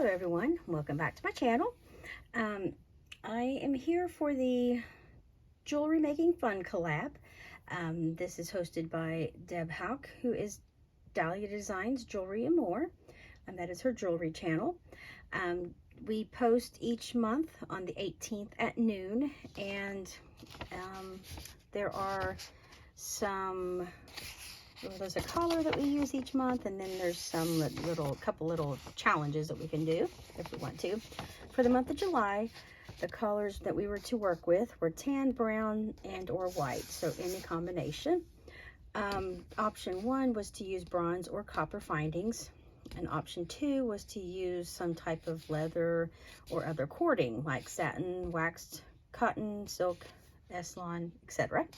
Hello everyone, welcome back to my channel. I am here for the Jewelry Making Fun collab. This is hosted by Deb Hauk, who is Dahlia Designs Jewelry and More, and that is her jewelry channel. We post each month on the 18th at noon, and there are some... Well, there's a collar that we use each month, and then there's some couple little challenges that we can do if we want to. For the month of July, the colors that we were to work with were tan, brown, and or white, so any combination. Option 1 was to use bronze or copper findings, and option 2 was to use some type of leather or other cording like satin, waxed cotton, silk, Eslon, etc.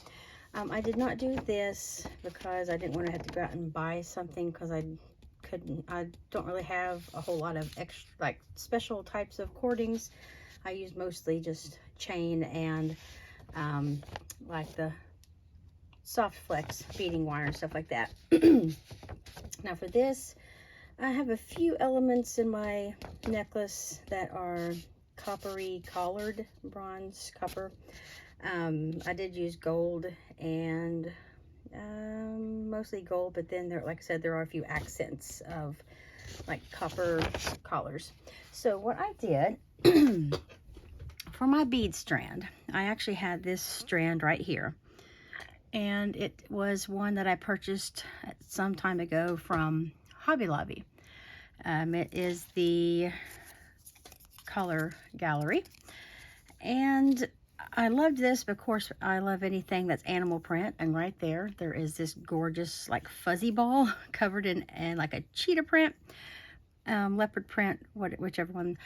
I did not do this because I didn't want to have to go out and buy something, because I don't really have a whole lot of extra, like, special types of cordings. I use mostly just chain and like the soft flex beading wire and stuff like that. Now for this, I have a few elements in my necklace that are coppery collared, bronze, copper. I did use gold and mostly gold, but then there, like I said, there are a few accents of like copper collars. So what I did for my bead strand, I actually had this strand right here, and it was one that I purchased some time ago from Hobby Lobby. It is the Color Gallery, and I loved this, but of course I love anything that's animal print, and right there is this gorgeous like fuzzy ball covered in like a cheetah print, leopard print, whichever one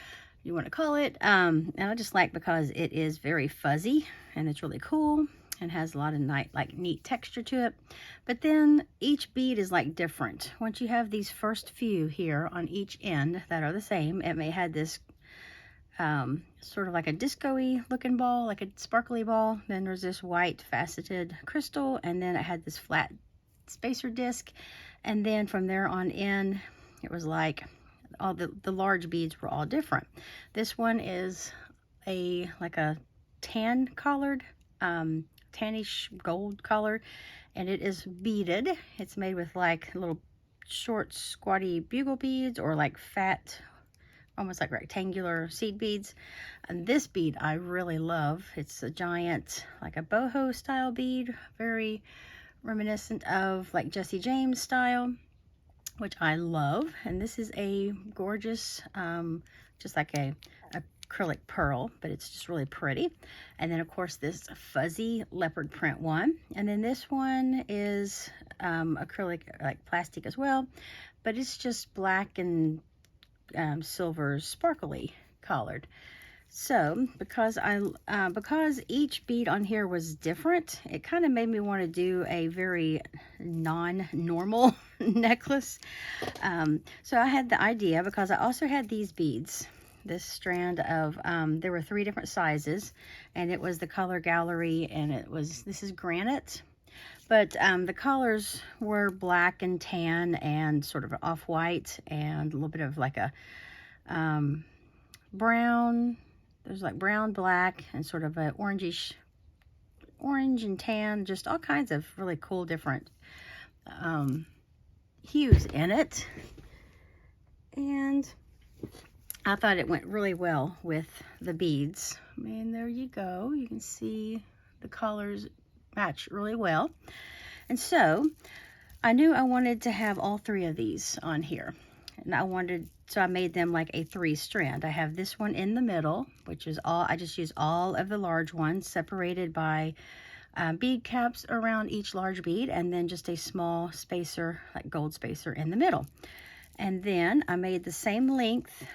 you want to call it. And I just like, because it is very fuzzy and it's really cool and has a lot of neat texture to it. But then each bead is like different. Once you have these first few here on each end that are the same, it may have this sort of like a disco-y looking ball, like a sparkly ball. Then there's this white faceted crystal, and then it had this flat spacer disc. And then from there on in, it was like all the large beads were all different. This one is like a tan collared, tannish gold color, and it is beaded. It's made with like little short squatty bugle beads, or like fat, almost like rectangular seed beads. And this bead I really love. It's a giant, like a boho style bead, very reminiscent of like Jesse James style, which I love. And this is a gorgeous, just like a acrylic pearl, but it's just really pretty. And then of course this fuzzy leopard print one, and then this one is acrylic, like plastic as well, but it's just black and silver sparkly collared. So because each bead on here was different, it kind of made me want to do a very non-normal necklace. So I had the idea, because I also had these beads, this strand of there were 3 different sizes, and it was the Color Gallery, and this is granite. But the colors were black and tan and sort of off-white, and a little bit of like a brown. There's like brown, black, and sort of a orange and tan, just all kinds of really cool different hues in it. And I thought it went really well with the beads. I mean, there you go. You can see the colors match really well. And so I knew I wanted to have all 3 of these on here, and so I made them like a 3 strand. I have this one in the middle, which is I just use all of the large ones separated by bead caps around each large bead, and then just a small spacer, like gold spacer, in the middle. And then I made the same length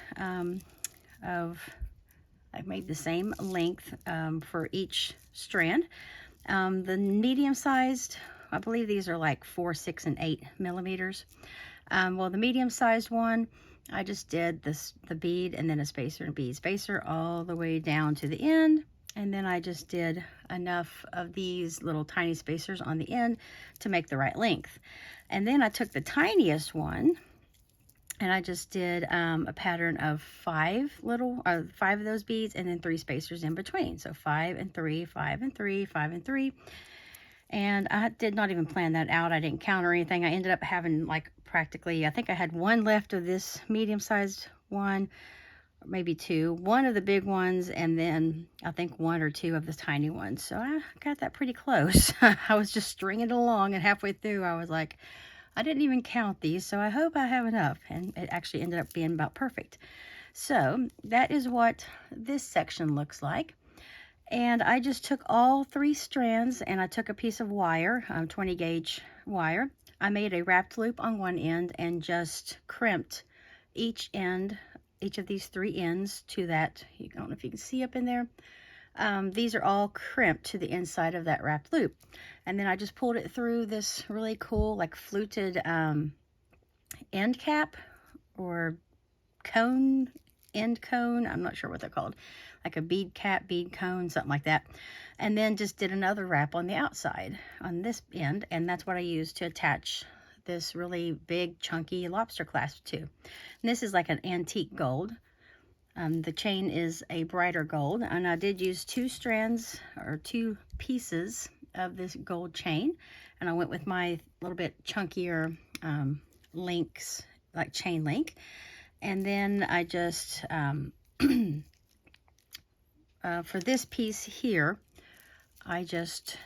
for each strand. The medium-sized, I believe these are like 4, 6, and 8 millimeters. Well, the medium-sized one, I just did the bead and then a spacer and bead spacer all the way down to the end, and then I just did enough of these little tiny spacers on the end to make the right length. And then I took the tiniest one And I just did a pattern of 5 of those beads, and then 3 spacers in between. So 5 and 3, 5 and 3, 5 and 3. And I did not even plan that out. I didn't count or anything. I ended up having like practically, I think I had 1 left of this medium-sized one, or maybe 2. 1 of the big ones, and then I think 1 or 2 of the tiny ones. So I got that pretty close. I was just stringing it along, and halfway through I was like, I didn't even count these, so I hope I have enough. And it actually ended up being about perfect. So that is what this section looks like. And I just took all 3 strands, and I took a piece of wire, 20 gauge wire. I made a wrapped loop on one end and just crimped each of these 3 ends to that. I don't know if you can see up in there. These are all crimped to the inside of that wrapped loop. And then I just pulled it through this really cool, like fluted end cap or cone, end cone. I'm not sure what they're called. Like a bead cap, bead cone, something like that. And then just did another wrap on the outside on this end. And that's what I used to attach this really big, chunky lobster clasp to. And this is like an antique gold. The chain is a brighter gold, and I did use 2 strands or 2 pieces of this gold chain, and I went with my little bit chunkier links, like chain link. And then I just for this piece here, I just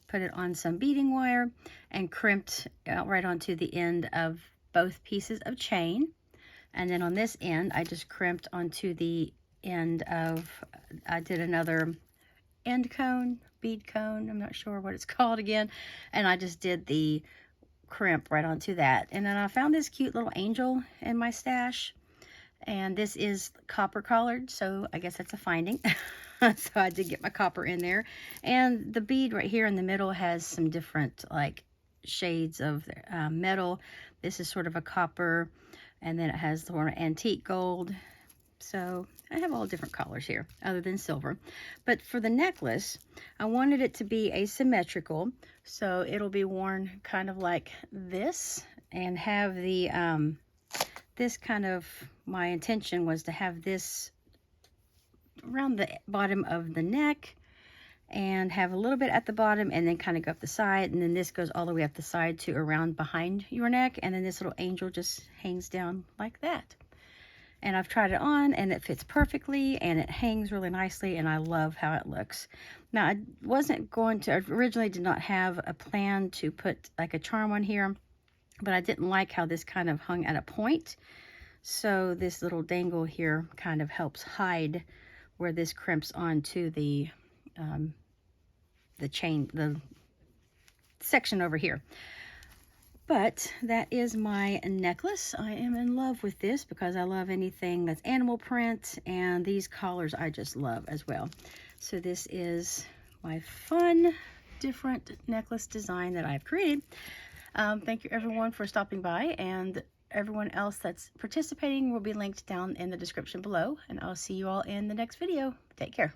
put it on some beading wire and crimped right onto the end of both pieces of chain. And then on this end, I just crimped onto the end of, I did another end cone, bead cone, I'm not sure what it's called again. And I just did the crimp right onto that. And then I found this cute little angel in my stash. And this is copper collared, so I guess that's a finding. So I did get my copper in there. And the bead right here in the middle has some different like shades of metal. This is sort of a copper. And then it has the more antique gold. So I have all different colors here other than silver. But for the necklace, I wanted it to be asymmetrical. So it'll be worn kind of like this and have the, this kind of, my intention was to have this around the bottom of the neck and have a little bit at the bottom and then kind of go up the side, and then this goes all the way up the side to around behind your neck, and then this little angel just hangs down like that. And I've tried it on and it fits perfectly and it hangs really nicely, and I love how it looks. Now I wasn't going to, I originally did not have a plan to put like a charm on here, but I didn't like how this kind of hung at a point. So this little dangle here kind of helps hide where this crimps onto the chain, the section over here. But that is my necklace. I am in love with this because I love anything that's animal print, and these collars I just love as well. So this is my fun, different necklace design that I've created. Thank you everyone for stopping by, and everyone else that's participating will be linked down in the description below, and I'll see you all in the next video. Take care.